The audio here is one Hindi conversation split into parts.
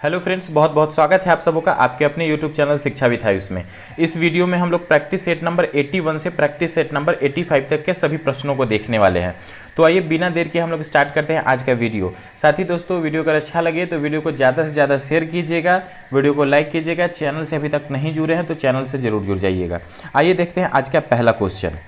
हेलो फ्रेंड्स, बहुत बहुत स्वागत है आप सबों का आपके अपने यूट्यूब चैनल शिक्षा विद आयुष में। इस वीडियो में हम लोग प्रैक्टिस सेट नंबर 81 से प्रैक्टिस सेट नंबर 85 तक के सभी प्रश्नों को देखने वाले हैं। तो आइए बिना देर के हम लोग स्टार्ट करते हैं आज का वीडियो। साथ ही दोस्तों, वीडियो अगर अच्छा लगे तो वीडियो को ज़्यादा से ज़्यादा शेयर कीजिएगा, वीडियो को लाइक कीजिएगा। चैनल से अभी तक नहीं जुड़े हैं तो चैनल से जरूर जुड़ जाइएगा। आइए देखते हैं आज का पहला क्वेश्चन।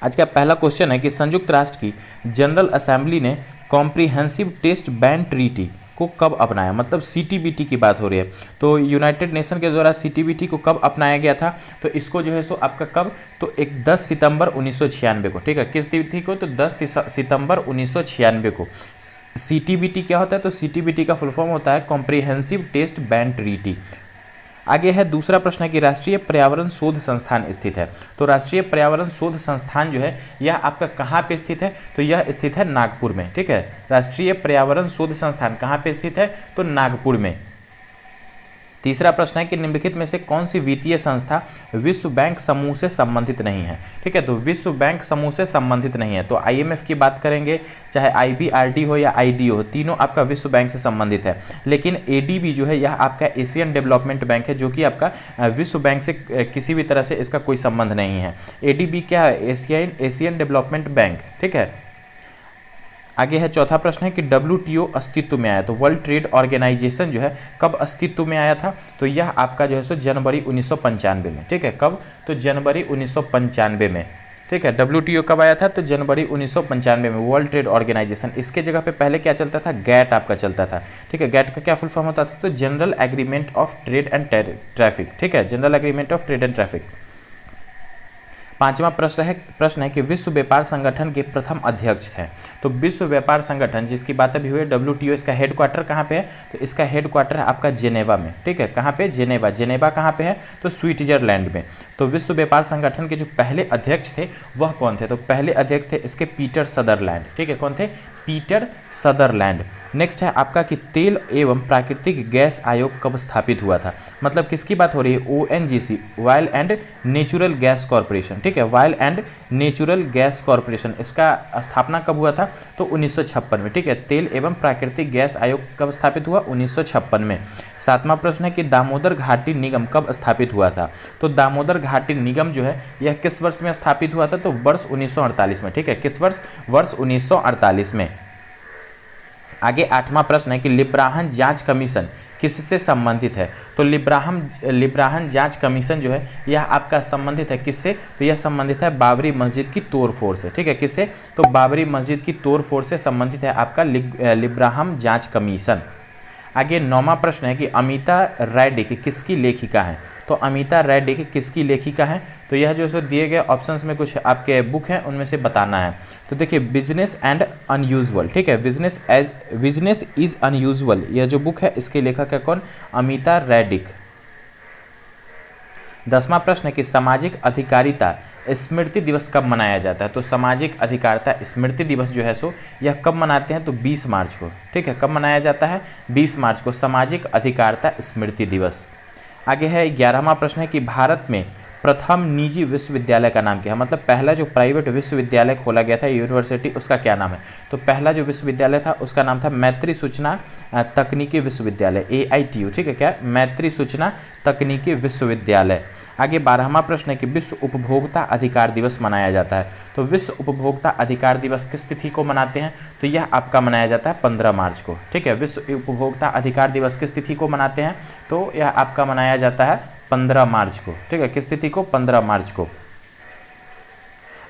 आज का पहला क्वेश्चन है कि संयुक्त राष्ट्र की जनरल असेंबली ने कॉम्प्रिहेंसिव टेस्ट बैन ट्रीटी को कब अपनाया। मतलब सीटीबीटी की बात हो रही है। तो यूनाइटेड नेशन के द्वारा सीटीबीटी को कब अपनाया गया था, तो इसको जो है सो आपका कब, तो 10 सितंबर 1996 को। ठीक है, किस तिथि को, तो 10 सितंबर 1996 को। सीटीबीटी क्या होता है, तो सीटीबीटी का फुल फॉर्म होता है कॉम्प्रिहेंसिव टेस्ट बैन ट्रीटी। आगे है दूसरा प्रश्न है कि राष्ट्रीय पर्यावरण शोध संस्थान स्थित है। तो राष्ट्रीय पर्यावरण शोध संस्थान जो है यह आपका कहाँ पे स्थित है, तो यह स्थित है नागपुर में। ठीक है, राष्ट्रीय पर्यावरण शोध संस्थान कहाँ पे स्थित है, तो नागपुर में। तीसरा प्रश्न है कि निम्नलिखित में से कौन सी वित्तीय संस्था विश्व बैंक समूह से संबंधित नहीं है। ठीक है, तो विश्व बैंक समूह से संबंधित नहीं है। तो आईएमएफ की बात करेंगे, चाहे आईबीआरडी हो या आईडीओ हो, तीनों आपका विश्व बैंक से संबंधित है। लेकिन एडीबी जो है यह आपका एशियन डेवलपमेंट बैंक है, जो कि आपका विश्व बैंक से किसी भी तरह से इसका कोई संबंध नहीं है। एडीबी क्या है, एशियन डेवलपमेंट बैंक। ठीक है, आगे है चौथा प्रश्न है कि WTO अस्तित्व में आया। तो वर्ल्ड ट्रेड ऑर्गेनाइजेशन जो है कब अस्तित्व में आया था, तो यह आपका जो है सो जनवरी 1995 में। ठीक है, कब, तो जनवरी 1995 में। ठीक है, WTO कब आया था, तो जनवरी 1995 में, वर्ल्ड ट्रेड ऑर्गेनाइजेशन। इसके जगह पे पहले क्या चलता था, गैट आपका चलता था। ठीक है, गैट का क्या फुल फॉर्म होता था, तो general agreement of trade and traffic. ठीक है, general agreement of trade and traffic. पांचवा प्रश्न है कि विश्व व्यापार संगठन के प्रथम अध्यक्ष थे। तो विश्व व्यापार संगठन जिसकी बात अभी हुई है, WTO, इसका हेडक्वार्टर कहाँ पे है, तो इसका हेडक्वार्टर है आपका जेनेवा में। ठीक है, कहाँ पे, जेनेवा। जेनेवा कहाँ पे है, तो स्विट्जरलैंड में। तो विश्व व्यापार संगठन के जो पहले अध्यक्ष थे वह कौन थे, तो पहले अध्यक्ष थे इसके पीटर सदरलैंड। ठीक है, कौन थे, पीटर सदरलैंड। नेक्स्ट है आपका कि तेल एवं प्राकृतिक गैस आयोग कब स्थापित हुआ था। मतलब किसकी बात हो रही है, ONGC, oil and natural gas corporation. ठीक है, oil and natural gas corporation, इसका स्थापना कब हुआ था, तो 1956 में। ठीक है, तेल एवं प्राकृतिक गैस आयोग कब स्थापित हुआ, 1956 में। सातवां प्रश्न है कि दामोदर घाटी निगम कब स्थापित हुआ था। तो दामोदर घाटी निगम जो है यह किस वर्ष में स्थापित हुआ था, तो वर्ष 1948 में। ठीक है, किस वर्ष, वर्ष 1948 में। आगे आठवां प्रश्न है कि लिब्राहन जांच कमीशन किससे संबंधित है। तो लिब्राहन जांच कमीशन जो है यह आपका संबंधित है किससे, तो यह संबंधित है बाबरी मस्जिद की तोड़फोड़ से। ठीक है, किससे, तो बाबरी मस्जिद की तोड़फोड़ से संबंधित है आपका लिब्राहन जांच कमीशन। आगे नौवां प्रश्न है कि अमिता रैडिक किसकी लेखिका है। तो अमिता रैडिक किसकी लेखिका है, तो यह जो है दिए गए ऑप्शंस में कुछ आपके बुक हैं उनमें से बताना है। तो देखिए, बिजनेस एंड अनयूजुअल। ठीक है, बिजनेस इज अनयूजुअल, यह जो बुक है इसके लेखक है कौन, अमिता रैडिक। 10वां प्रश्न है कि सामाजिक अधिकारिता स्मृति दिवस कब मनाया जाता है। तो सामाजिक अधिकारिता स्मृति दिवस जो है सो यह कब मनाते हैं, तो 20 मार्च को। ठीक है, कब मनाया जाता है, 20 मार्च को सामाजिक अधिकारिता स्मृति दिवस। आगे है 11वां प्रश्न है कि भारत में प्रथम निजी विश्वविद्यालय का नाम क्या है। मतलब पहला जो प्राइवेट विश्वविद्यालय खोला गया था, यूनिवर्सिटी, उसका क्या नाम है। तो पहला जो विश्वविद्यालय था उसका नाम था मैत्री सूचना तकनीकी विश्वविद्यालय, AITU। ठीक है, क्या, मैत्री सूचना तकनीकी विश्वविद्यालय। आगे 12वां प्रश्न है कि विश्व उपभोक्ता अधिकार दिवस मनाया जाता है। तो विश्व उपभोक्ता अधिकार दिवस किस तिथि को मनाते हैं, तो यह आपका मनाया जाता है 15 मार्च को। ठीक है, विश्व उपभोक्ता अधिकार दिवस किस तिथि को मनाते हैं, तो यह आपका मनाया जाता है 15 मार्च को। ठीक है, किस तिथि को, 15 मार्च को।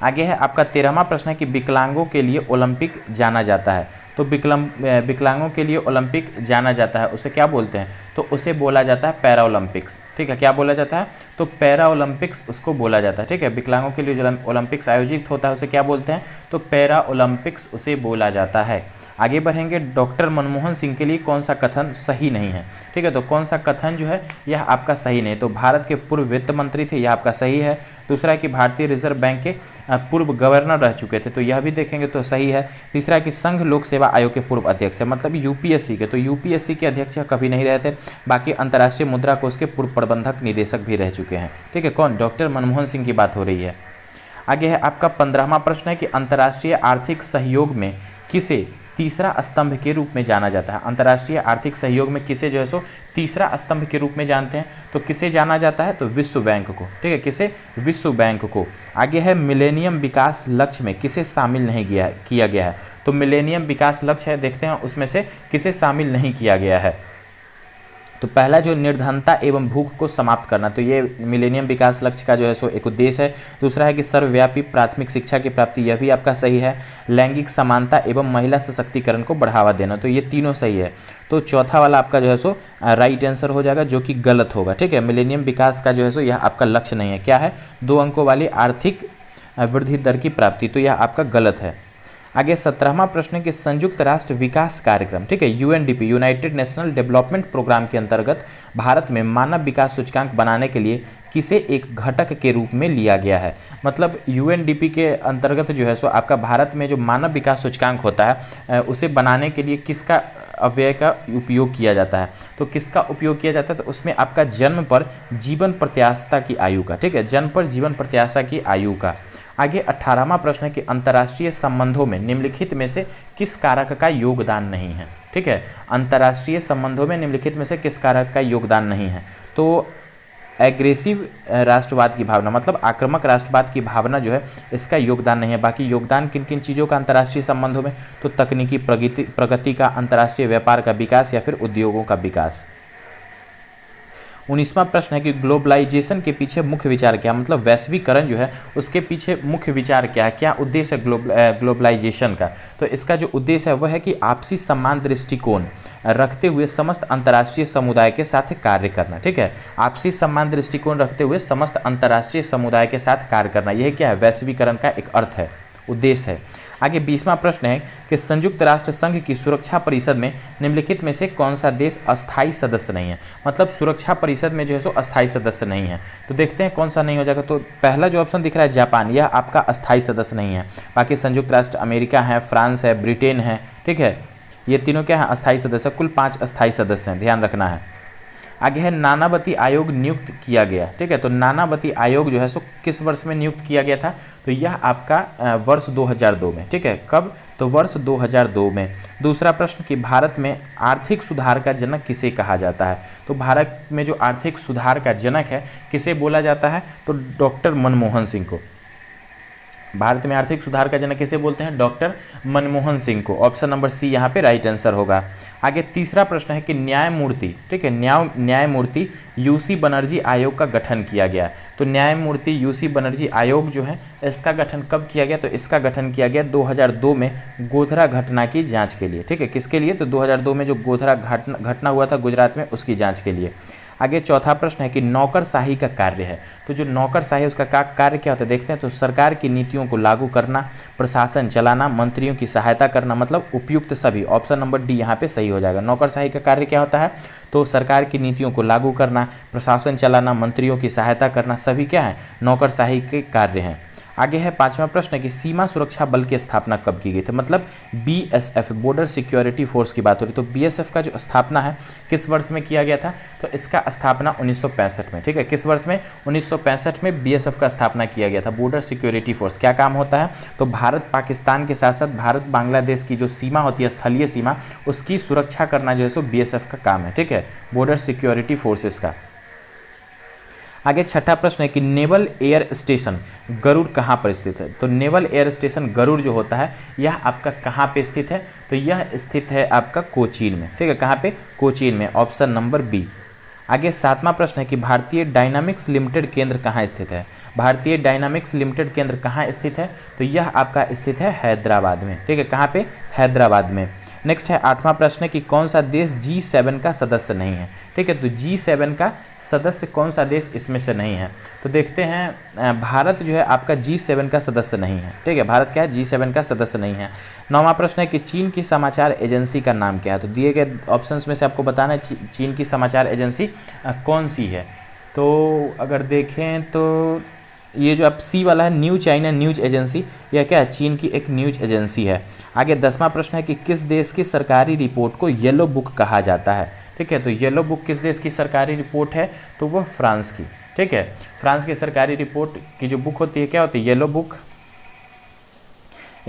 आगे है आपका 13वां प्रश्न है कि विकलांगों के लिए ओलंपिक जाना जाता है। तो विकलांगों के लिए ओलंपिक जाना जाता है, उसे क्या बोलते हैं, तो उसे बोला जाता है पैरा ओलंपिक्स। ठीक है, क्या बोला जाता है, तो पैरा ओलंपिक्स उसको बोला जाता है। ठीक है, विकलांगों के लिए जो ओलंपिक्स आयोजित होता है उसे क्या बोलते हैं, तो पैरा ओलंपिक्स उसे बोला जाता है। आगे बढ़ेंगे, डॉक्टर मनमोहन सिंह के लिए कौन सा कथन सही नहीं है। ठीक है, तो कौन सा कथन जो है यह आपका सही नहीं है। तो भारत के पूर्व वित्त मंत्री थे, यह आपका सही है। दूसरा कि भारतीय रिजर्व बैंक के पूर्व गवर्नर रह चुके थे, तो यह भी देखेंगे तो सही है। तीसरा कि संघ लोक सेवा आयोग के पूर्व अध्यक्ष है, मतलब यूपीएससी के, तो यूपीएससी के अध्यक्ष कभी नहीं रहे थे। बाकी अंतर्राष्ट्रीय मुद्रा कोष के पूर्व प्रबंधक निदेशक भी रह चुके हैं। ठीक है, कौन, डॉक्टर मनमोहन सिंह की बात हो रही है। आगे है आपका 15वां प्रश्न है कि अंतर्राष्ट्रीय आर्थिक सहयोग में किसे तीसरा स्तंभ के रूप में जाना जाता है। अंतर्राष्ट्रीय आर्थिक सहयोग में किसे जो है सो तीसरा स्तंभ के रूप में जानते हैं, तो किसे जाना जाता है, तो विश्व बैंक को, ठीक है, किसे, विश्व बैंक को। आगे है मिलेनियम विकास लक्ष्य में किसे शामिल नहीं किया गया है, तो मिलेनियम विकास लक्ष्य है, देखते हैं उसमें से किसे शामिल नहीं किया गया है। तो पहला जो निर्धनता एवं भूख को समाप्त करना, तो ये मिलेनियम विकास लक्ष्य का जो है सो एक उद्देश्य है। दूसरा है कि सर्वव्यापी प्राथमिक शिक्षा की प्राप्ति, यह भी आपका सही है। लैंगिक समानता एवं महिला सशक्तिकरण को बढ़ावा देना, तो ये तीनों सही है। तो चौथा वाला आपका जो है सो राइट आंसर हो जाएगा, जो कि गलत होगा, ठीक है। मिलेनियम विकास का जो है सो यह आपका लक्ष्य नहीं है। क्या है, 2 अंकों वाली आर्थिक वृद्धि दर की प्राप्ति, तो यह आपका गलत है। आगे 17वां प्रश्न है कि संयुक्त राष्ट्र विकास कार्यक्रम, ठीक है, UNDP, United National Development programme के अंतर्गत भारत में मानव विकास सूचकांक बनाने के लिए किसे एक घटक के रूप में लिया गया है। मतलब यूएनडीपी के अंतर्गत जो है सो आपका भारत में जो मानव विकास सूचकांक होता है उसे बनाने के लिए किसका अव्यय का उपयोग किया जाता है, तो किसका उपयोग किया जाता है, तो उसमें आपका जन्म पर जीवन प्रत्याशा की आयु का, ठीक है, जन्म पर जीवन प्रत्याशा की आयु का। आगे 18वां प्रश्न है कि अंतर्राष्ट्रीय संबंधों में निम्नलिखित में से किस कारक का योगदान नहीं है, ठीक है। अंतर्राष्ट्रीय संबंधों में निम्नलिखित में से किस कारक का योगदान नहीं है, तो एग्रेसिव राष्ट्रवाद की भावना, मतलब आक्रामक राष्ट्रवाद की भावना जो है इसका योगदान नहीं है। बाकी योगदान किन किन चीज़ों का अंतर्राष्ट्रीय संबंधों में, तो तकनीकी प्रगति का, अंतर्राष्ट्रीय व्यापार का विकास या फिर उद्योगों का विकास। 19वां प्रश्न है कि ग्लोबलाइजेशन के पीछे मुख्य विचार क्या, मतलब वैश्वीकरण जो है उसके पीछे मुख्य विचार क्या है, क्या उद्देश्य है ग्लोबलाइजेशन का, तो इसका जो उद्देश्य है वह है कि आपसी सम्मान दृष्टिकोण रखते हुए समस्त अंतर्राष्ट्रीय समुदाय के साथ कार्य करना, ठीक है। आपसी सम्मान दृष्टिकोण रखते हुए समस्त अंतर्राष्ट्रीय समुदाय के साथ कार्य करना, यह क्या है, वैश्वीकरण का एक अर्थ है, उद्देश्य है। आगे 20वां प्रश्न है कि संयुक्त राष्ट्र संघ की सुरक्षा परिषद में निम्नलिखित में से कौन सा देश अस्थायी सदस्य नहीं है, मतलब सुरक्षा परिषद में जो है सो अस्थायी सदस्य नहीं है, तो देखते हैं कौन सा नहीं हो जाएगा। तो पहला जो ऑप्शन दिख रहा है जापान, यह आपका अस्थायी सदस्य नहीं है। बाकी संयुक्त राष्ट्र अमेरिका है, फ्रांस है, ब्रिटेन है, ठीक है, ये तीनों क्या है, अस्थायी सदस्य। कुल 5 अस्थायी सदस्य हैं, ध्यान रखना है। आगे है नानावती आयोग नियुक्त किया गया, ठीक है, तो नानावती आयोग जो है सो किस वर्ष में नियुक्त किया गया था, तो यह आपका वर्ष 2002 में, ठीक है, कब, तो वर्ष 2002 में। दूसरा प्रश्न कि भारत में आर्थिक सुधार का जनक किसे कहा जाता है, तो भारत में जो आर्थिक सुधार का जनक है किसे बोला जाता है, तो डॉक्टर मनमोहन सिंह को। भारत में आर्थिक सुधार का जनक किसे बोलते हैं, डॉक्टर मनमोहन सिंह को। ऑप्शन नंबर सी यहाँ पे राइट आंसर होगा। आगे तीसरा प्रश्न है कि न्यायमूर्ति, ठीक है, न्यायमूर्ति यूसी बनर्जी आयोग का गठन किया गया, तो न्यायमूर्ति यूसी बनर्जी आयोग जो है इसका गठन कब किया गया, तो इसका गठन किया गया 2002 में गोधरा घटना की जाँच के लिए, ठीक है, किसके लिए, तो 2002 में जो गोधरा घटना हुआ था गुजरात में उसकी जाँच के लिए। आगे चौथा प्रश्न है कि नौकरशाही का कार्य है, तो जो नौकरशाही उसका कार्य क्या होता है, देखते हैं। तो सरकार की नीतियों को लागू करना, प्रशासन चलाना, मंत्रियों की सहायता करना, मतलब उपयुक्त सभी। ऑप्शन नंबर डी यहाँ पे सही हो जाएगा। नौकरशाही का कार्य क्या होता है, तो सरकार की नीतियों को लागू करना, प्रशासन चलाना, मंत्रियों की सहायता करना, सभी क्या है, नौकरशाही के कार्य हैं। आगे है 5वां प्रश्न है कि सीमा सुरक्षा बल की स्थापना कब की गई थी, मतलब बीएसएफ, बॉर्डर सिक्योरिटी फोर्स की बात हो रही, तो बीएसएफ का जो स्थापना है किस वर्ष में किया गया था, तो इसका स्थापना 1965 में, ठीक है, किस वर्ष में, 1965 में बीएसएफ का स्थापना किया गया था। बॉर्डर सिक्योरिटी फोर्स क्या काम होता है, तो भारत पाकिस्तान के साथ साथ भारत बांग्लादेश की जो सीमा होती है, स्थलीय सीमा, उसकी सुरक्षा करना जो है सो बीएसएफ का काम है, ठीक है, बॉर्डर सिक्योरिटी फोर्सेस का। आगे छठा प्रश्न है कि नेवल एयर स्टेशन गरुड़ कहाँ पर स्थित है, तो नेवल एयर स्टेशन गरुड़ जो होता है यह आपका कहाँ पे स्थित है, तो यह स्थित है आपका कोचीन में, ठीक है, कहाँ पे, कोचीन में। Option number B. आगे 7वां प्रश्न है कि भारतीय डायनामिक्स लिमिटेड केंद्र कहाँ स्थित है, भारतीय डायनामिक्स लिमिटेड केंद्र कहाँ स्थित है, तो यह आपका स्थित है हैदराबाद में, ठीक है, कहाँ पे, हैदराबाद में। नेक्स्ट है 8वां प्रश्न है कि कौन सा देश G7 का सदस्य नहीं है, ठीक है, तो G7 का सदस्य कौन सा देश इसमें से नहीं है, तो देखते हैं भारत जो है आपका G7 का सदस्य नहीं है, ठीक है, भारत क्या है, G7 का सदस्य नहीं है। 9वां प्रश्न है कि चीन की समाचार एजेंसी का नाम क्या है, तो दिए गए ऑप्शंस में से आपको बताना है चीन की समाचार एजेंसी कौन सी है, तो अगर देखें तो ये जो आप सी वाला है न्यू चाइना न्यूज एजेंसी, यह क्या है, चीन की एक न्यूज एजेंसी है। आगे 10वां प्रश्न है कि किस देश की सरकारी रिपोर्ट को येलो बुक कहा जाता है, ठीक है, तो येलो बुक किस देश की सरकारी रिपोर्ट है, तो वह फ्रांस की, ठीक है, फ्रांस की सरकारी रिपोर्ट की जो बुक होती है क्या होती है, येलो बुक।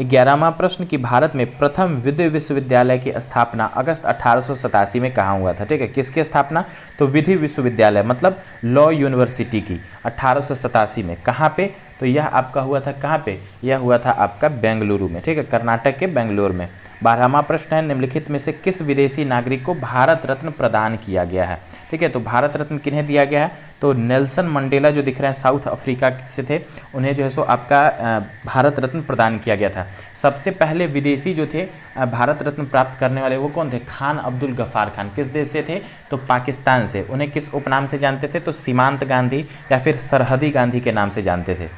11वां प्रश्न कि भारत में प्रथम विधि विश्वविद्यालय की स्थापना अगस्त 1887 में कहाँ हुआ था। ठीक है, किसकी स्थापना, तो विधि विश्वविद्यालय मतलब लॉ यूनिवर्सिटी की 1887 में। कहाँ पे, तो यह आपका हुआ था कहाँ पे, यह हुआ था आपका बेंगलुरु में। ठीक है, कर्नाटक के बेंगलुरु में। 12वां प्रश्न है निम्नलिखित में से किस विदेशी नागरिक को भारत रत्न प्रदान किया गया है। ठीक है, तो भारत रत्न किन्हें दिया गया है, तो नेल्सन मंडेला जो दिख रहे हैं साउथ अफ्रीका से थे, उन्हें जो है सो आपका भारत रत्न प्रदान किया गया था। सबसे पहले विदेशी जो थे भारत रत्न प्राप्त करने वाले वो कौन थे, खान अब्दुल गफ्फार खान। किस देश से थे, तो पाकिस्तान से। उन्हें किस उपनाम से जानते थे, तो सीमांत गांधी या फिर सरहदी गांधी के नाम से जानते थे।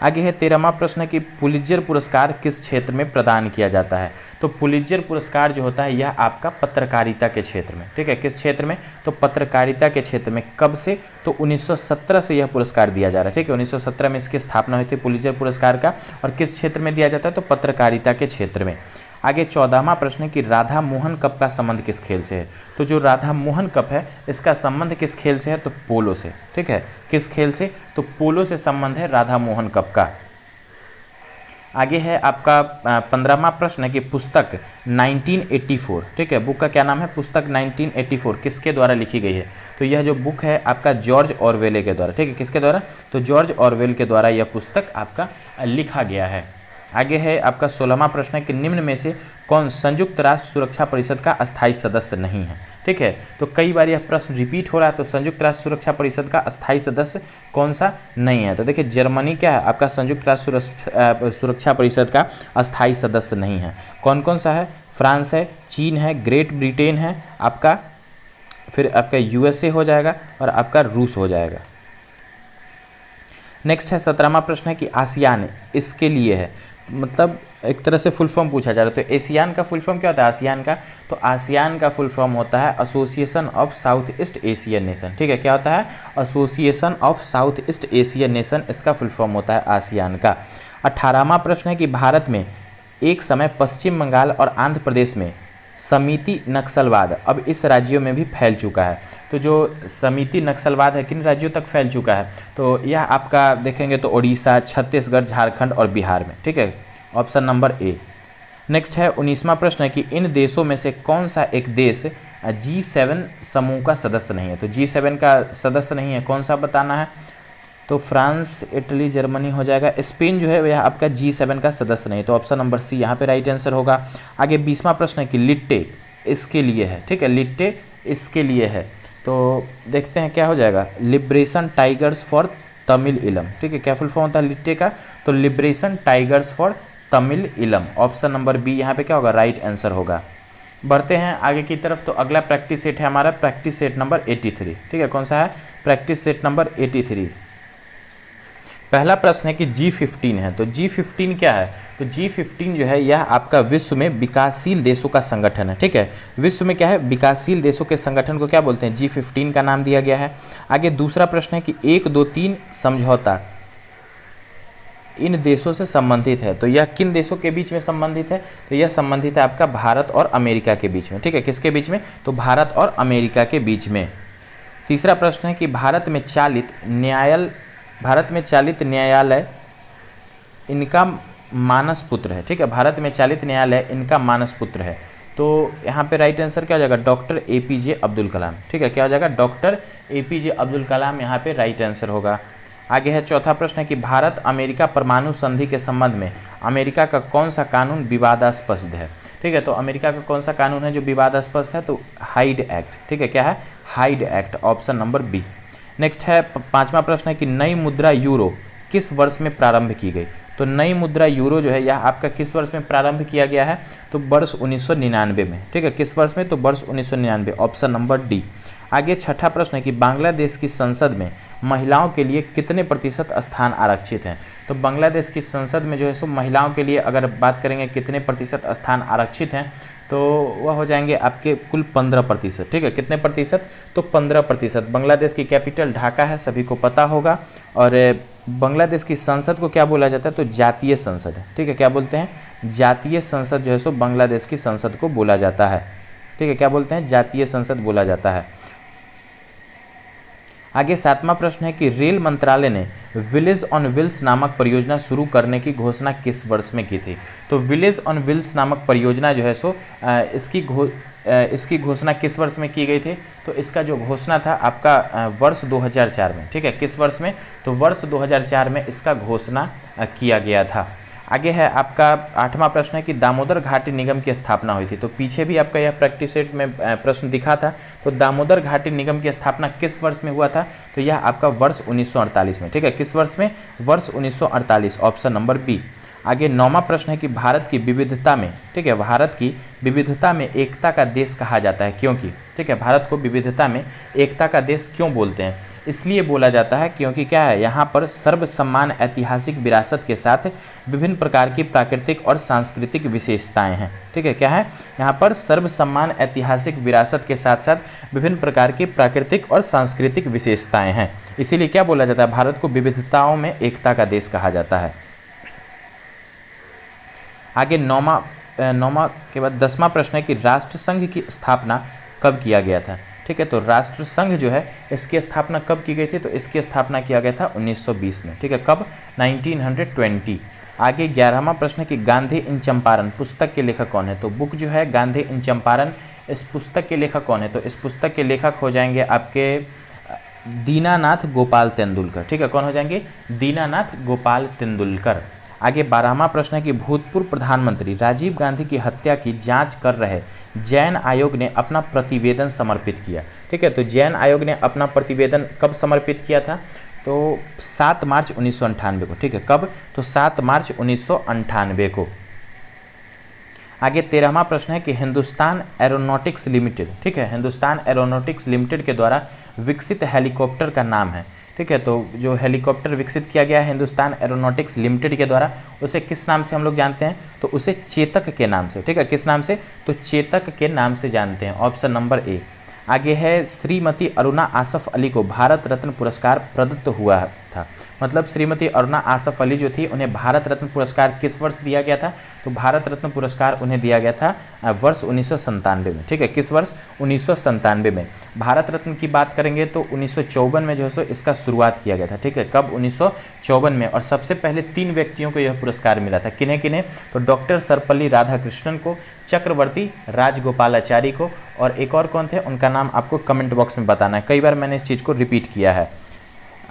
आगे है 13वां प्रश्न कि पुलित्जर पुरस्कार किस क्षेत्र में प्रदान किया जाता है। तो पुलित्जर पुरस्कार जो होता है यह आपका पत्रकारिता के क्षेत्र में। ठीक है, किस क्षेत्र में, तो पत्रकारिता के क्षेत्र में। कब से, तो 1917 से यह पुरस्कार दिया जा रहा है। ठीक है, 1917 में इसकी स्थापना हुई थी पुलित्जर पुरस्कार का, और किस क्षेत्र में दिया जाता है, तो पत्रकारिता के क्षेत्र में। आगे 14वां प्रश्न है कि राधा मोहन कप का संबंध किस खेल से है। तो जो राधा मोहन कप है इसका संबंध किस खेल से है, तो पोलो से। ठीक है, किस खेल से, तो पोलो से संबंध है राधा मोहन कप का। आगे है आपका 15वां प्रश्न है कि पुस्तक 1984, ठीक है, बुक का क्या नाम है, पुस्तक 1984 किसके द्वारा लिखी गई है। तो यह जो बुक है आपका जॉर्ज ऑरवेल के द्वारा। ठीक है, किसके द्वारा, तो जॉर्ज ऑरवेल के द्वारा यह पुस्तक आपका लिखा गया है। आगे है आपका 16वां प्रश्न है कि निम्न में से कौन संयुक्त राष्ट्र सुरक्षा परिषद का अस्थायी सदस्य नहीं है। ठीक है, तो कई बार यह प्रश्न रिपीट हो रहा है, तो संयुक्त राष्ट्र सुरक्षा परिषद का अस्थायी सदस्य कौन सा नहीं है। तो देखिए जर्मनी क्या है आपका संयुक्त राष्ट्र सुरक्षा परिषद का अस्थायी सदस्य नहीं है। कौन कौन सा है, फ्रांस है, चीन है, ग्रेट ब्रिटेन है आपका, फिर आपका यूएसए हो जाएगा और आपका रूस हो जाएगा। नेक्स्ट है 17वां प्रश्न है कि आसियान इसके लिए है, मतलब एक तरह से फुल फॉर्म पूछा जा रहा है। तो एशियान का फुल फॉर्म क्या होता है, आसियान का, तो आसियान का फुल फॉर्म होता है association of south east Asian nation. ठीक है, क्या होता है, association of south east Asian nation, इसका फुल फॉर्म होता है आसियान का। 18वां प्रश्न है कि भारत में एक समय पश्चिम बंगाल और आंध्र प्रदेश में समिति नक्सलवाद अब इस राज्यों में भी फैल चुका है। तो जो समिति नक्सलवाद है किन राज्यों तक फैल चुका है, तो यह आपका देखेंगे तो उड़ीसा, छत्तीसगढ़, झारखंड और बिहार में। ठीक है, ऑप्शन नंबर ए। नेक्स्ट है 19वां प्रश्न है कि इन देशों में से कौन सा एक देश G7 समूह का सदस्य नहीं है। तो G7 का सदस्य नहीं है, कौन सा बताना है, तो फ्रांस, इटली, जर्मनी हो जाएगा। स्पेन जो है वह आपका G7 का सदस्य नहीं, तो ऑप्शन नंबर सी यहाँ पे राइट आंसर होगा। आगे 20वां प्रश्न है कि लिट्टे इसके लिए है। ठीक है, लिट्टे इसके लिए है, तो देखते हैं क्या हो जाएगा, लिबरेशन टाइगर्स फॉर तमिल इलम। ठीक है, क्या फुल फॉर्म होता है लिट्टे का, तो लिबरेशन टाइगर्स फॉर तमिल इलम। ऑप्शन नंबर बी यहाँ पे क्या होगा, राइट आंसर होगा। बढ़ते हैं आगे की तरफ, तो अगला प्रैक्टिस सेट है हमारा प्रैक्टिस सेट नंबर 83। ठीक है, कौन सा है, प्रैक्टिस सेट नंबर 83। पहला प्रश्न है कि G15 है, तो G15 क्या है, तो G15 जो है यह आपका विश्व में विकासशील देशों का संगठन है। ठीक है, विश्व में क्या है, विकासशील देशों के संगठन को क्या बोलते हैं, G15 का नाम दिया गया है। आगे दूसरा प्रश्न है कि 1, 2, 3 समझौता इन देशों से संबंधित है, तो यह किन देशों के बीच में संबंधित है, तो यह संबंधित है आपका भारत और अमेरिका के बीच में। ठीक है, किसके बीच में, तो भारत और अमेरिका के बीच में। तीसरा प्रश्न है कि भारत में चालित न्यायालय इनका मानस पुत्र है। ठीक है, भारत में चालित न्यायालय इनका मानस पुत्र है, तो यहाँ पे राइट आंसर क्या हो जाएगा, डॉक्टर APJ अब्दुल कलाम। ठीक है, क्या हो जाएगा, डॉक्टर APJ अब्दुल कलाम यहाँ पे राइट आंसर होगा। आगे है चौथा प्रश्न है कि भारत अमेरिका परमाणु संधि के संबंध में अमेरिका का कौन सा कानून विवादास्पद है। ठीक है, तो अमेरिका का कौन सा कानून है जो विवादास्पद है, तो हाइड एक्ट। ठीक है, क्या है, Hyde Act, option number B. Next है 5वां प्रश्न है कि नई मुद्रा यूरो किस वर्ष में प्रारंभ की गई। तो नई मुद्रा यूरो जो है यह आपका किस वर्ष में प्रारंभ किया गया है, तो वर्ष 1999 में। ठीक है, किस वर्ष में, तो वर्ष 1999, ऑप्शन नंबर डी। आगे छठा प्रश्न है कि बांग्लादेश की संसद में महिलाओं के लिए कितने प्रतिशत स्थान आरक्षित हैं। तो बांग्लादेश की संसद में जो है सो महिलाओं के लिए अगर बात करेंगे कितने प्रतिशत स्थान आरक्षित हैं, तो वह हो जाएंगे आपके कुल 15%। ठीक है, कितने प्रतिशत, तो 15%। बांग्लादेश की कैपिटल ढाका है, सभी को पता होगा। और बांग्लादेश की संसद को क्या बोला जाता है, तो जातीय संसद है। ठीक है, क्या बोलते हैं, जातीय संसद जो है सो बांग्लादेश की संसद को बोला जाता है। ठीक है, क्या बोलते हैं, जातीय संसद बोला जाता है। आगे 7वां प्रश्न है कि रेल मंत्रालय ने विलेज ऑन व्हील्स नामक परियोजना शुरू करने की घोषणा किस वर्ष में की थी। तो विलेज ऑन व्हील्स नामक परियोजना जो है सो इसकी घोषणा किस वर्ष में की गई थी। तो इसका जो घोषणा था आपका वर्ष 2004 में, ठीक है। किस वर्ष में, तो वर्ष 2004 में इसका घोषणा किया गया था। आगे है आपका 8वां प्रश्न है कि दामोदर घाटी निगम की स्थापना हुई थी। तो पीछे भी आपका यह प्रैक्टिस सेट में प्रश्न दिखा था। तो दामोदर घाटी निगम की स्थापना किस वर्ष में हुआ था। तो यह आपका वर्ष 1948 में, ठीक है। किस वर्ष में, वर्ष 1948, ऑप्शन नंबर बी। आगे 9वां प्रश्न है कि भारत की विविधता में, ठीक है, भारत की विविधता में एकता का देश कहा जाता है क्योंकि, ठीक है, भारत को विविधता में एकता का देश क्यों बोलते हैं। इसलिए बोला जाता है क्योंकि क्या है, यहाँ पर सर्वसम्मान ऐतिहासिक विरासत के साथ विभिन्न प्रकार की प्राकृतिक और सांस्कृतिक विशेषताएं हैं, ठीक है। क्या है, यहाँ पर सर्वसम्मान ऐतिहासिक विरासत के साथ साथ विभिन्न प्रकार की प्राकृतिक और सांस्कृतिक विशेषताएं हैं, इसीलिए क्या बोला जाता है, भारत को विविधताओं में एकता का देश कहा जाता है। आगे 9वां के बाद 10वां प्रश्न है कि राष्ट्रसंघ की स्थापना कब किया गया था। ठीक है, तो राष्ट्रसंघ जो है इसकी स्थापना कब की गई थी। तो इसकी स्थापना किया गया था 1920 में, ठीक है। कब, 1920। आगे 11वां प्रश्न है कि गांधी इन चंपारण पुस्तक के लेखक कौन है। तो बुक जो है गांधी इन चंपारण, इस पुस्तक के लेखक कौन है। तो इस पुस्तक के लेखक हो जाएंगे आपके दीनानाथ गोपाल तेंदुलकर, ठीक है। कौन हो जाएंगे, दीनानाथ गोपाल तेंदुलकर। आगे 12वां प्रश्न है कि भूतपूर्व प्रधानमंत्री राजीव गांधी की हत्या की जांच कर रहे जैन आयोग ने अपना प्रतिवेदन समर्पित किया। ठीक है, तो जैन आयोग ने अपना प्रतिवेदन कब समर्पित किया था। तो 7 मार्च 1998 को, ठीक है। कब, तो 7 मार्च 1998 को। आगे 13वां प्रश्न है कि हिंदुस्तान एरोनॉटिक्स लिमिटेड, ठीक है, हिंदुस्तान एरोनॉटिक्स लिमिटेड के द्वारा विकसित हेलीकॉप्टर का नाम है। ठीक है, तो जो हेलीकॉप्टर विकसित किया गया है हिंदुस्तान एरोनॉटिक्स लिमिटेड के द्वारा, उसे किस नाम से हम लोग जानते हैं। तो उसे चेतक के नाम से, ठीक है। किस नाम से, तो चेतक के नाम से जानते हैं, ऑप्शन नंबर ए। आगे है श्रीमती अरुणा आसफ अली को भारत रत्न पुरस्कार प्रदत्त हुआ था। मतलब श्रीमती अरुणा आसफ अली जो थी उन्हें भारत रत्न पुरस्कार किस वर्ष दिया गया था। तो भारत रत्न पुरस्कार उन्हें दिया गया था वर्ष 1997 में, ठीक है। किस वर्ष, 1997 में। भारत रत्न की बात करेंगे तो 1954 में जो है सो इसका शुरुआत किया गया था, ठीक है। कब, 1954 में। और सबसे पहले 3 व्यक्तियों को यह पुरस्कार मिला था। किन्हें किन्हें, तो डॉक्टर सर्वपल्ली राधाकृष्णन को, चक्रवर्ती राजगोपालाचारी को, और एक और कौन थे उनका नाम आपको कमेंट बॉक्स में बताना है। कई बार मैंने इस चीज़ को रिपीट किया है।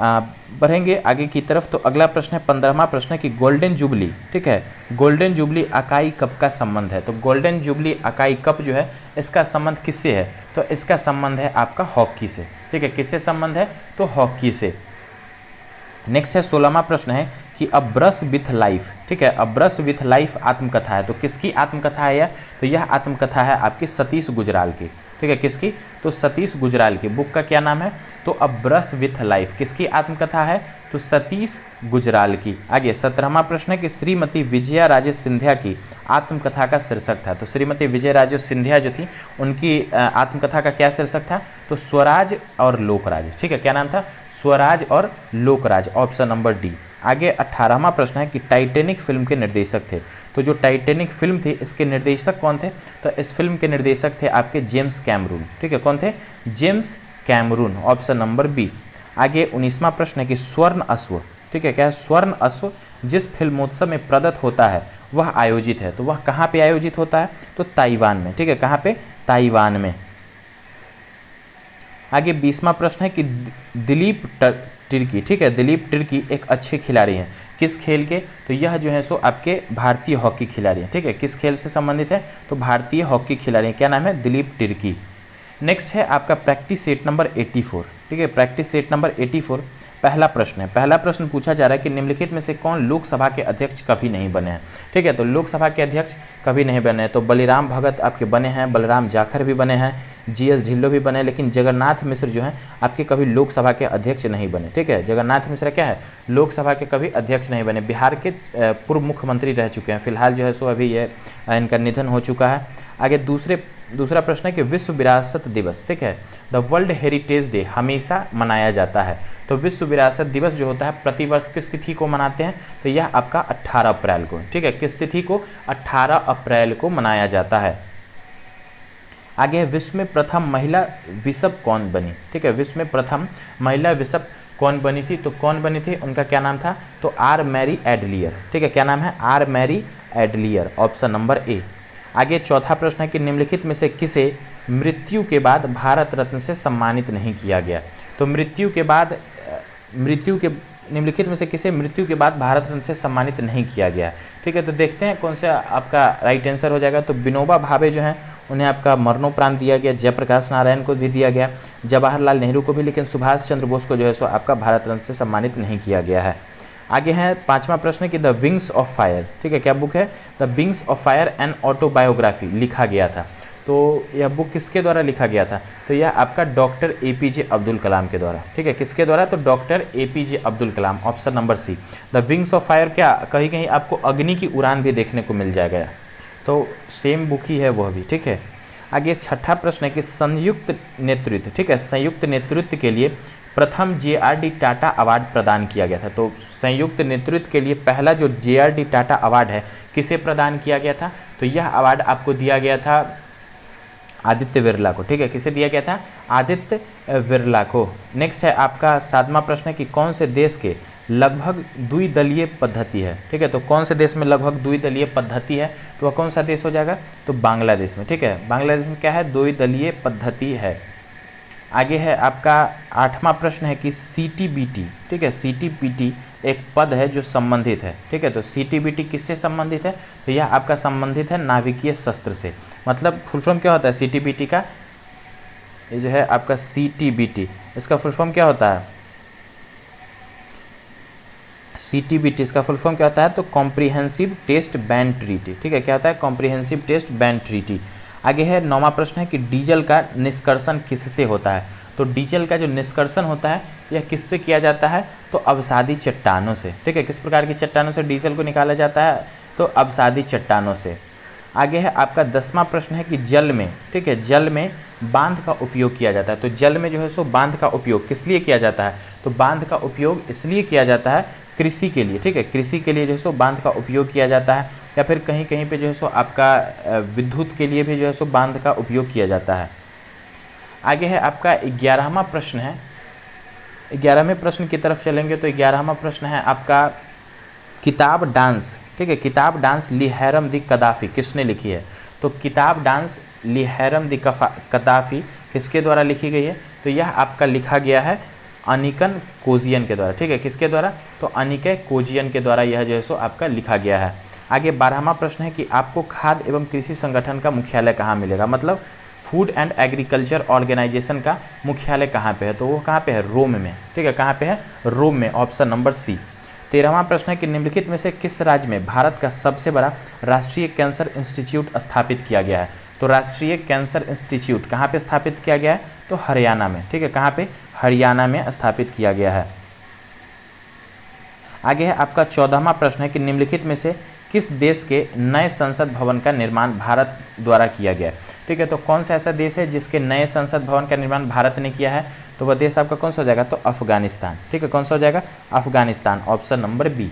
बढ़ेंगे आगे की तरफ। तो अगला प्रश्न है 15वां प्रश्न है कि गोल्डन जुबली, ठीक है, गोल्डन जुबली अकाई कप का संबंध है। तो गोल्डन जुबली अकाई कप जो है इसका संबंध किससे है। तो इसका संबंध है आपका हॉकी से, ठीक है। किससे संबंध है, तो हॉकी से। नेक्स्ट है 16वां प्रश्न है कि अ ब्रश विथ लाइफ, ठीक है, अ ब्रश विथ लाइफ आत्मकथा है। तो किसकी आत्मकथा है यह, तो यह आत्मकथा है आपकी सतीश गुजराल की, ठीक है। किसकी, तो सतीश गुजराल की। बुक का क्या नाम है, तो अ ब्रश विथ लाइफ किसकी आत्मकथा है, तो सतीश गुजराल की। आगे 17वां प्रश्न है कि श्रीमती विजया राजे सिंधिया की आत्मकथा का शीर्षक था। तो श्रीमती विजय राजे सिंधिया जो थी उनकी आत्मकथा का क्या शीर्षक था, तो स्वराज और लोकराज, ठीक है। क्या नाम था, स्वराज और लोकराज, ऑप्शन नंबर डी। आगे 18वां प्रश्न है कि टाइटैनिक फिल्म के निर्देशक थे। तो जो टाइटैनिक फिल्म थी इसके निर्देशक कौन थे, तो इस फिल्म के निर्देशक थे आपके जेम्स कैमरून, ठीक है। कौन थे, James Cameron, option number B. आगे 19वां प्रश्न है कि स्वर्ण अश्व, ठीक है, क्या है, स्वर्ण अश्व जिस फिल्मोत्सव में प्रदत्त होता है वह आयोजित है। तो वह कहाँ पे आयोजित होता है, तो ताइवान में, ठीक है। कहाँ पे, ताइवान में। आगे 20वां प्रश्न है कि दिलीप तिर्की, ठीक है, दिलीप तिर्की एक अच्छे खिलाड़ी हैं किस खेल के। तो यह जो है सो आपके भारतीय हॉकी खिलाड़ी हैं, ठीक है। किस खेल से संबंधित है, तो भारतीय हॉकी खिलाड़ी हैं। क्या नाम है, दिलीप तिर्की। नेक्स्ट है आपका प्रैक्टिस सेट नंबर 84, ठीक है। प्रैक्टिस सेट नंबर 84 पहला प्रश्न है। पहला प्रश्न पूछा जा रहा है कि निम्नलिखित में से कौन लोकसभा के अध्यक्ष कभी नहीं बने हैं, ठीक है। तो लोकसभा के अध्यक्ष कभी नहीं बने हैं। तो बलिराम भगत आपके बने हैं, बलराम जाखड़ भी बने हैं, जीएस ढिल्लो भी बने, लेकिन जगन्नाथ मिश्र जो हैं आपके कभी लोकसभा के अध्यक्ष नहीं बने, ठीक है। जगन्नाथ मिश्र क्या है, लोकसभा के कभी अध्यक्ष नहीं बने। बिहार के पूर्व मुख्यमंत्री रह चुके हैं। फिलहाल जो है सो अभी ये इनका निधन हो चुका है। आगे दूसरा प्रश्न है कि विश्व विरासत दिवस, ठीक है, द वर्ल्ड हेरिटेज डे हमेशा मनाया जाता है। तो विश्व विरासत दिवस जो होता है प्रतिवर्ष किस तिथि को मनाते हैं, तो यह आपका 18 अप्रैल को, ठीक है। किस तिथि को, 18 अप्रैल को मनाया जाता है। आगे है विश्व में प्रथम महिला बिशप कौन बनी, ठीक है, विश्व में प्रथम महिला बिशप कौन बनी थी, तो कौन बनी थी, उनका क्या नाम था, तो आर मैरी एडलियर, ठीक है, क्या नाम है, आर मैरी एडलियर, ऑप्शन नंबर ए। आगे चौथा प्रश्न है कि निम्नलिखित में से किसे मृत्यु के बाद भारत रत्न से सम्मानित नहीं किया गया, तो निम्नलिखित में से किसे मृत्यु के बाद भारत रत्न से सम्मानित नहीं किया गया, ठीक है। तो देखते हैं कौन सा आपका राइट आंसर हो जाएगा। तो विनोबा भावे जो हैं उन्हें आपका मरणोपरांत दिया गया, जयप्रकाश नारायण को भी दिया गया, जवाहरलाल नेहरू को भी, लेकिन सुभाष चंद्र बोस को जो है सो आपका भारत रत्न से सम्मानित नहीं किया गया है। आगे है पांचवा प्रश्न कि द विंग्स ऑफ फायर, ठीक है, क्या बुक है, the Wings of fire and autobiography लिखा गया था, तो यह बुक किसके द्वारा लिखा गया था, तो यह आपका डॉक्टर APJ अब्दुल कलाम के द्वारा, ठीक है, किसके द्वारा, तो doctor APJ Abdul Kalam, option number C. The Wings of Fire क्या कहीं कहीं आपको अग्नि की उड़ान भी देखने को मिल जाएगा, तो सेम बुक ही है वह भी, ठीक है। आगे छठा प्रश्न है कि संयुक्त नेतृत्व, ठीक है, संयुक्त नेतृत्व के लिए प्रथम JRD टाटा अवार्ड प्रदान किया गया था, तो संयुक्त नेतृत्व के लिए पहला जो JRD टाटा अवार्ड है किसे प्रदान किया गया था, तो यह अवार्ड आपको दिया गया था आदित्य बिरला को, ठीक है, किसे दिया गया था, आदित्य बिरला को। नेक्स्ट है आपका सातवां प्रश्न है कि कौन से देश के लगभग द्विदलीय पद्धति है, ठीक है, तो कौन से देश में लगभग द्विदलीय पद्धति है, तो वह कौन सा देश हो जाएगा, तो बांग्लादेश में, ठीक है, बांग्लादेश में क्या है, द्विदलीय पद्धति है। आगे है आपका आठवां प्रश्न है कि CTBT, ठीक है, CTBT एक पद है जो संबंधित है, ठीक है, तो CTBT किससे संबंधित है, तो यह आपका संबंधित है नाभिकीय शस्त्र से, मतलब फुल फॉर्म क्या होता है CTBT का, ये जो है आपका CTBT, इसका फुल फॉर्म क्या होता है, CTBT इसका फुल फॉर्म क्या होता है, तो कॉम्प्रिहेंसिव टेस्ट बैन ट्रीटी, ठीक है, क्या होता है, कॉम्प्रिहेंसिव टेस्ट बैन ट्रीटी। आगे है नौवां प्रश्न है कि डीजल का निष्कर्षण किससे होता है, तो डीजल का जो निष्कर्षण होता है यह किससे किया जाता है, तो अवसादी चट्टानों से, ठीक है, किस प्रकार की चट्टानों से डीजल को निकाला जाता है, तो अवसादी चट्टानों से। आगे है आपका 10वां प्रश्न है कि जल में, ठीक है, जल में बांध का उपयोग किया जाता है, तो जल में जो है सो बांध का उपयोग किस लिए किया जाता है, तो बांध का उपयोग इसलिए किया जाता है कृषि के लिए, ठीक है, कृषि के लिए जो है सो बांध का उपयोग किया जाता है, या फिर कहीं कहीं पे जो है सो आपका विद्युत के लिए भी जो है सो बांध का उपयोग किया जाता है। आगे है आपका 11वां प्रश्न है, 11वें प्रश्न की तरफ चलेंगे, तो 11वां प्रश्न है आपका किताब डांस, ठीक है, किताब डांस ली हैरम दी कदाफ़ी किसने लिखी है, तो किताब डांस ली हैरम दी कदाफ़ी किसके द्वारा लिखी गई है, तो यह आपका लिखा गया है अनिकन कोजियन के द्वारा, ठीक है, किसके द्वारा, तो अनिके कोजियन के द्वारा यह जो है सो आपका लिखा गया है। आगे 12वां प्रश्न है कि आपको खाद्य एवं कृषि संगठन का मुख्यालय कहाँ मिलेगा, मतलब फूड एंड एग्रीकल्चर ऑर्गेनाइजेशन का मुख्यालय कहाँ पे है, तो वो कहाँ पे है, रोम में, ठीक है, कहाँ पे है, रोम में, ऑप्शन नंबर सी। 13वां प्रश्न है कि निम्नलिखित में से किस राज्य में भारत का सबसे बड़ा राष्ट्रीय कैंसर इंस्टीट्यूट स्थापित किया गया है, तो राष्ट्रीय कैंसर इंस्टीट्यूट कहाँ पे स्थापित किया गया है, तो हरियाणा में, ठीक है, कहाँ पे, हरियाणा में स्थापित किया गया है। आगे है आपका 14वां प्रश्न है कि निम्नलिखित में से किस देश के नए संसद भवन का निर्माण भारत द्वारा किया गया है, ठीक है, तो कौन सा ऐसा देश है जिसके नए संसद भवन का निर्माण भारत ने किया है, तो वह देश आपका कौन सा हो जाएगा, तो अफगानिस्तान, ठीक है, कौन सा हो जाएगा, अफगानिस्तान, ऑप्शन नंबर बी।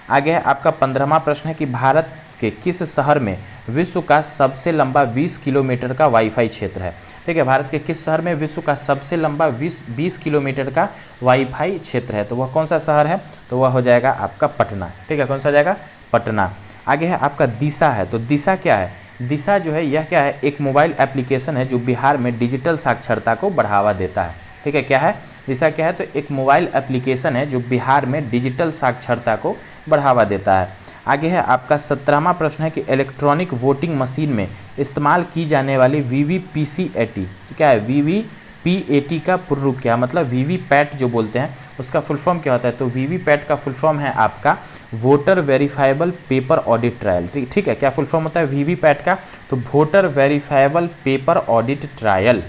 आगे है आपका 15वां प्रश्न है कि भारत के किस शहर में विश्व का सबसे लंबा 20 किलोमीटर का वाईफाई क्षेत्र है, ठीक है, भारत के किस शहर में विश्व का सबसे लंबा 20 किलोमीटर का वाईफाई क्षेत्र है, तो वह कौन सा शहर है, तो वह हो जाएगा आपका पटना, ठीक है, कौन सा हो जाएगा, पटना। आगे है आपका दिशा है, तो दिशा क्या है, दिशा जो है यह क्या है, एक मोबाइल एप्लीकेशन है जो बिहार में डिजिटल साक्षरता को बढ़ावा देता है, ठीक है, क्या है, दिशा क्या है, तो एक मोबाइल एप्लीकेशन है जो बिहार में डिजिटल साक्षरता को बढ़ावा देता है। आगे है आपका 17वां प्रश्न है कि इलेक्ट्रॉनिक वोटिंग मशीन में इस्तेमाल की जाने वाली VVPAT क्या है, VVPAT का पूर्ण रूप क्या है, मतलब VVPAT जो बोलते हैं उसका फुल फॉर्म क्या होता है, तो VVPAT का फुल फॉर्म है आपका voter verifiable paper audit trial, ठीक है, क्या फुल फॉर्म होता है VVPAT का, तो voter verifiable paper audit trial.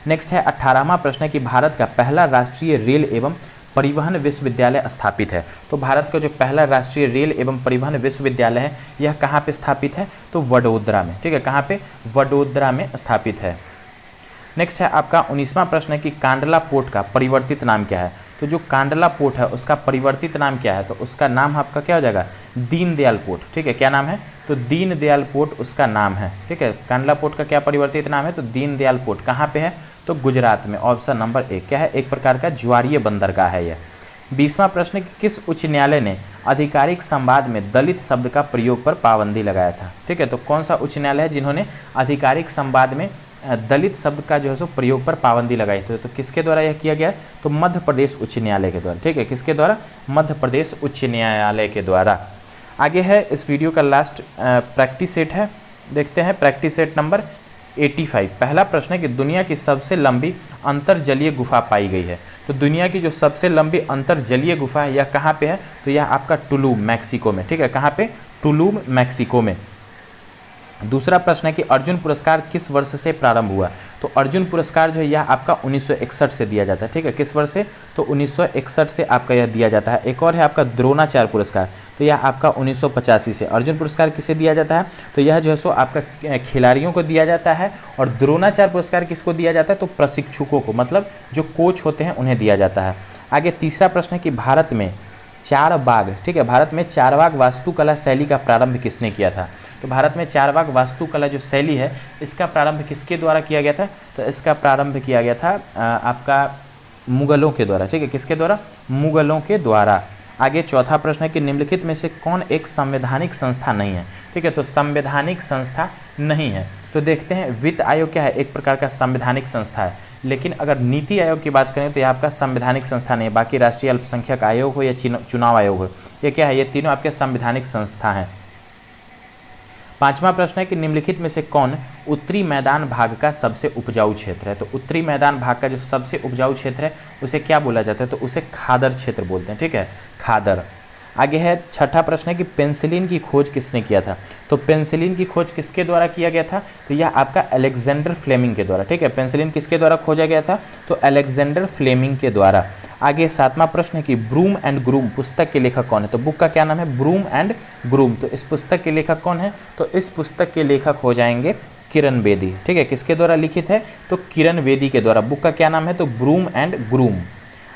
Next है 18वां प्रश्न है कि भारत का पहला राष्ट्रीय रेल एवं परिवहन विश्वविद्यालय स्थापित है, तो भारत का जो पहला राष्ट्रीय रेल एवं परिवहन विश्वविद्यालय है यह कहाँ पे स्थापित है, तो वडोदरा में, ठीक है, कहाँ पे, वडोदरा में स्थापित है। नेक्स्ट है आपका 19वां प्रश्न है कि कांडला पोर्ट का परिवर्तित नाम क्या है, तो जो कांडला पोर्ट है उसका परिवर्तित नाम क्या है, तो उसका नाम आपका क्या हो जाएगा, दीनदयाल पोर्ट। ठीक है, क्या नाम है, तो दीनदयाल पोर्ट उसका नाम है। ठीक है, कांडला पोर्ट का क्या परिवर्तित नाम है, तो दीनदयाल पोर्ट। कहाँ पे है, तो गुजरात में। ऑप्शन नंबर 1 क्या है, एक प्रकार का ज्वारीय बंदरगाह है यह। 20वां प्रश्न कि किस उच्च न्यायालय ने आधिकारिक संवाद में दलित शब्द का प्रयोग पर पाबंदी लगाया था। ठीक है, तो कौन सा उच्च न्यायालय है जिन्होंने आधिकारिक संवाद में दलित शब्द का जो है सो प्रयोग पर पाबंदी लगाई थी, तो किसके द्वारा यह किया गया, तो मध्य प्रदेश उच्च न्यायालय के द्वारा। ठीक है, किसके द्वारा, मध्य प्रदेश उच्च न्यायालय के द्वारा। आगे है इस वीडियो का लास्ट प्रैक्टिस सेट है, देखते हैं प्रैक्टिस सेट नंबर 85। पहला प्रश्न है कि दुनिया की सबसे लंबी अंतर्जलीय गुफा पाई गई है। तो दुनिया की जो सबसे लंबी अंतर्जलीय गुफा है यह कहाँ पे है, तो यह आपका टुलूम मैक्सिको में। ठीक है, कहाँ पे, टुलूम मैक्सिको में। दूसरा प्रश्न है कि अर्जुन पुरस्कार किस वर्ष से प्रारंभ हुआ। तो अर्जुन पुरस्कार जो है यह आपका 1961 से दिया जाता है। ठीक है, किस वर्ष से, तो 1961 से आपका यह दिया जाता है। एक और है आपका द्रोणाचार्य पुरस्कार, तो यह आपका 1985 से। अर्जुन पुरस्कार किसे दिया जाता है, तो यह जो है सो आपका खिलाड़ियों को दिया जाता है। और द्रोणाचार्य पुरस्कार किसको दिया जाता है, तो प्रशिक्षकों को, मतलब जो कोच होते हैं उन्हें दिया जाता है। आगे तीसरा प्रश्न है कि भारत में चारबाग, ठीक है, भारत में चारबाग वास्तुकला शैली का प्रारंभ किसने किया था। तो भारत में चारबाग वास्तुकला जो शैली है इसका प्रारंभ किसके द्वारा किया गया था, तो इसका प्रारंभ किया गया था आपका मुगलों के द्वारा। ठीक है, किसके द्वारा, मुगलों के द्वारा। आगे चौथा प्रश्न है कि निम्नलिखित में से कौन एक संवैधानिक संस्था नहीं है। ठीक है, तो संवैधानिक संस्था नहीं है, तो देखते हैं वित्त आयोग क्या है, एक प्रकार का संवैधानिक संस्था है। लेकिन अगर नीति आयोग की बात करें तो यह आपका संवैधानिक संस्था नहीं है। बाकी राष्ट्रीय अल्पसंख्यक आयोग हो या चुनाव आयोग हो, ये क्या है, ये तीनों आपके संवैधानिक संस्था हैं। पांचवा प्रश्न है कि निम्नलिखित में से कौन उत्तरी मैदान भाग का सबसे उपजाऊ क्षेत्र है। तो उत्तरी मैदान भाग का जो सबसे उपजाऊ क्षेत्र है उसे क्या बोला जाता है, तो उसे खादर क्षेत्र बोलते हैं। ठीक है, खादर। आगे है छठा प्रश्न है कि पेंसिलिन की खोज किसने किया था। तो पेंसिलिन की खोज किसके द्वारा किया गया था, तो यह आपका अलेक्जेंडर फ्लेमिंग के द्वारा। ठीक है, पेंसिलिन किसके द्वारा खोजा गया था, तो अलेक्जेंडर फ्लेमिंग के द्वारा। आगे सातवां प्रश्न है कि ब्रूम एंड ग्रूम पुस्तक के लेखक कौन है। तो बुक का क्या नाम है, ब्रूम एंड ग्रूम। तो इस पुस्तक के लेखक कौन है, तो इस पुस्तक के लेखक हो जाएंगे किरण बेदी। ठीक है, किसके द्वारा लिखित है, तो किरण बेदी के द्वारा। बुक का क्या नाम है, तो ब्रूम एंड ग्रूम।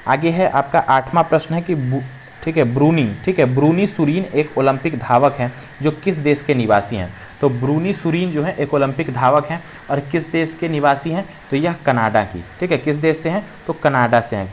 आगे है आपका आठवां प्रश्न है कि ठीक है ब्रूनी, ठीक है, ब्रूनी सुरीन एक ओलंपिक धावक हैं जो किस देश के निवासी हैं। तो ब्रूनी सुरीन जो है एक ओलंपिक धावक हैं और किस देश के निवासी हैं, तो यह कनाडा की। ठीक है, किस देश से हैं, तो कनाडा से हैं।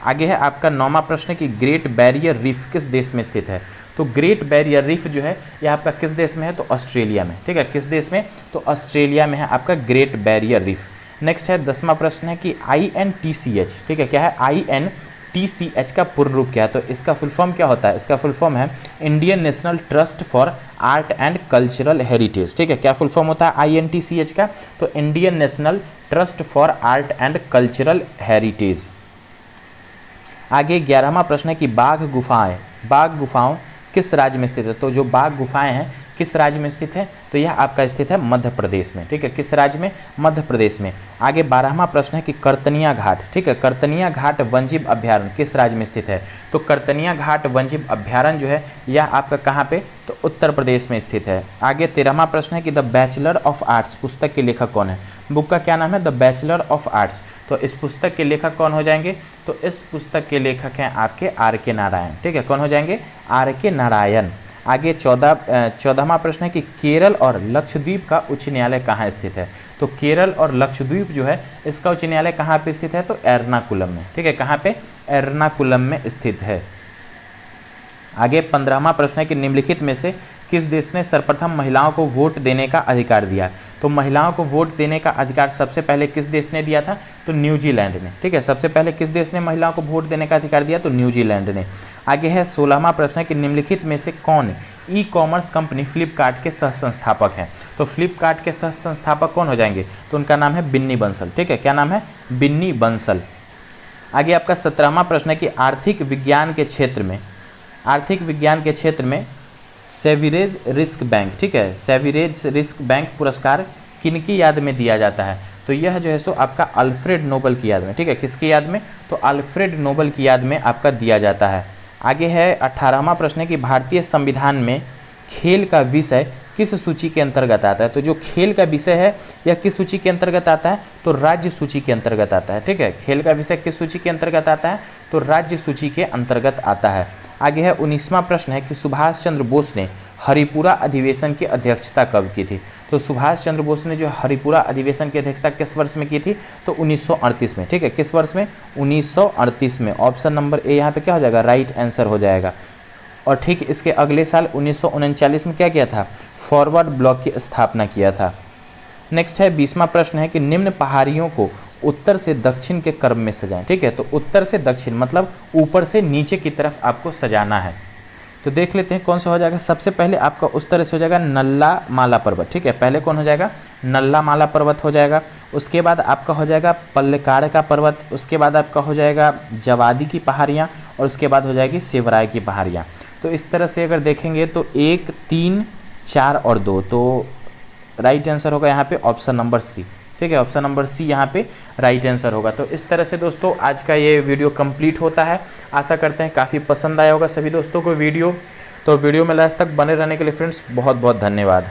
आगे है आपका नौवां प्रश्न कि ग्रेट बैरियर रीफ किस देश में स्थित है। तो ग्रेट बैरियर रीफ जो है यह आपका किस देश में है, तो ऑस्ट्रेलिया में। ठीक है, किस देश में, तो ऑस्ट्रेलिया में है आपका ग्रेट बैरियर रीफ। नेक्स्ट है 10वां प्रश्न है कि INTCH, ठीक है, क्या है, INTCH का पूर्ण रूप क्या है। तो इसका फुल फॉर्म क्या होता है, इसका फुल फॉर्म है Indian national trust for art and cultural heritage. ठीक है, क्या फुल फॉर्म होता है INTCH का, तो Indian national trust for art and cultural heritage. आगे 11वां प्रश्न है कि बाघ गुफाओं किस राज्य में स्थित है। तो जो बाघ गुफाएं हैं किस राज्य में स्थित है, तो यह आपका स्थित है मध्य प्रदेश में। ठीक है, किस राज्य में, मध्य प्रदेश में। आगे 12वां प्रश्न है कि कर्तनिया घाट, ठीक है, कर्तनिया घाट वन्यजीव अभ्यारण्य किस राज्य में स्थित है। तो कर्तनिया घाट वन्यजीव अभ्यारण्य जो है यह आपका कहाँ पे, तो उत्तर प्रदेश में स्थित है। आगे 13वां प्रश्न है कि द बैचलर ऑफ आर्ट्स पुस्तक के लेखक कौन है। बुक का क्या नाम है, द बैचलर ऑफ आर्ट्स। तो इस पुस्तक के लेखक कौन हो जाएंगे, तो इस पुस्तक के लेखक हैं आपके R.K. नारायण। ठीक है, कौन हो जाएंगे, R.K. नारायण। आगे 14वां प्रश्न है कि केरल और लक्षद्वीप का उच्च न्यायालय कहाँ स्थित है। तो केरल और लक्षद्वीप जो है इसका उच्च न्यायालय कहाँ पे स्थित है, तो एर्नाकुलम में। ठीक है, कहाँ पे, एर्नाकुलम में स्थित है। आगे 15वां प्रश्न है कि निम्नलिखित में से किस देश ने सर्वप्रथम महिलाओं को वोट देने का अधिकार दिया। तो महिलाओं को वोट देने का अधिकार सबसे पहले किस देश ने दिया था, तो न्यूजीलैंड ने। ठीक है, सबसे पहले किस देश ने महिलाओं को वोट देने का अधिकार दिया, तो न्यूजीलैंड ने। आगे है 16वां प्रश्न है कि निम्नलिखित में से कौन ई-कॉमर्स कंपनी फ्लिपकार्ट के सह संस्थापक हैं। तो फ्लिपकार्ट के सह संस्थापक कौन हो जाएंगे, तो उनका नाम है बिन्नी बंसल। ठीक है, क्या नाम है, बिन्नी बंसल। आगे आपका 17वां प्रश्न है कि आर्थिक विज्ञान के क्षेत्र में सेविरेज रिस्क बैंक, ठीक है, सेविरेज रिस्क बैंक पुरस्कार किनकी याद में दिया जाता है। तो यह जो है सो आपका अल्फ्रेड नोबल की याद में। ठीक है, किसकी याद में, तो अल्फ्रेड नोबल की याद में आपका दिया जाता है। आगे है 18वां प्रश्न है कि भारतीय संविधान में खेल का विषय किस सूची के अंतर्गत आता है। तो जो खेल का विषय है यह किस सूची के अंतर्गत आता है, तो राज्य सूची के अंतर्गत आता है। ठीक है, खेल का विषय किस सूची के अंतर्गत आता है, तो राज्य सूची के अंतर्गत आता है। आगे है 19वां प्रश्न है कि सुभाष चंद्र बोस ने हरिपुरा अधिवेशन की अध्यक्षता कब की थी। तो सुभाष चंद्र बोस ने जो हरिपुरा अधिवेशन की अध्यक्षता किस वर्ष में की थी, तो 1938 में। ठीक है, किस वर्ष में, 1938 में। ऑप्शन नंबर ए यहाँ पे क्या हो जाएगा, राइट आंसर हो जाएगा। और ठीक इसके अगले साल 1939 में क्या किया था, फॉरवर्ड ब्लॉक की स्थापना किया था। नेक्स्ट है 20वां प्रश्न है कि निम्न पहाड़ियों को उत्तर से दक्षिण के क्रम में सजाएं। ठीक है, तो उत्तर से दक्षिण मतलब ऊपर से नीचे की तरफ आपको सजाना है। तो देख लेते हैं कौन सा हो जाएगा। सबसे पहले आपका उस तरह से हो जाएगा नल्ला माला पर्वत। ठीक है, पहले कौन हो जाएगा, नल्ला माला पर्वत हो जाएगा। उसके बाद आपका हो जाएगा पल्लेकाड़ का पर्वत। उसके बाद आपका हो जाएगा जवादी की पहाड़ियाँ, और उसके बाद हो जाएगी सेवराय की पहाड़ियाँ। तो इस तरह से अगर देखेंगे तो 1, 3, 4 और 2, तो राइट आंसर होगा यहाँ पे ऑप्शन नंबर सी। ठीक है, ऑप्शन नंबर सी यहाँ पे राइट आंसर होगा। तो इस तरह से दोस्तों आज का ये वीडियो कंप्लीट होता है। आशा करते हैं काफ़ी पसंद आया होगा सभी दोस्तों को वीडियो। तो वीडियो में लास्ट तक बने रहने के लिए फ्रेंड्स बहुत बहुत धन्यवाद।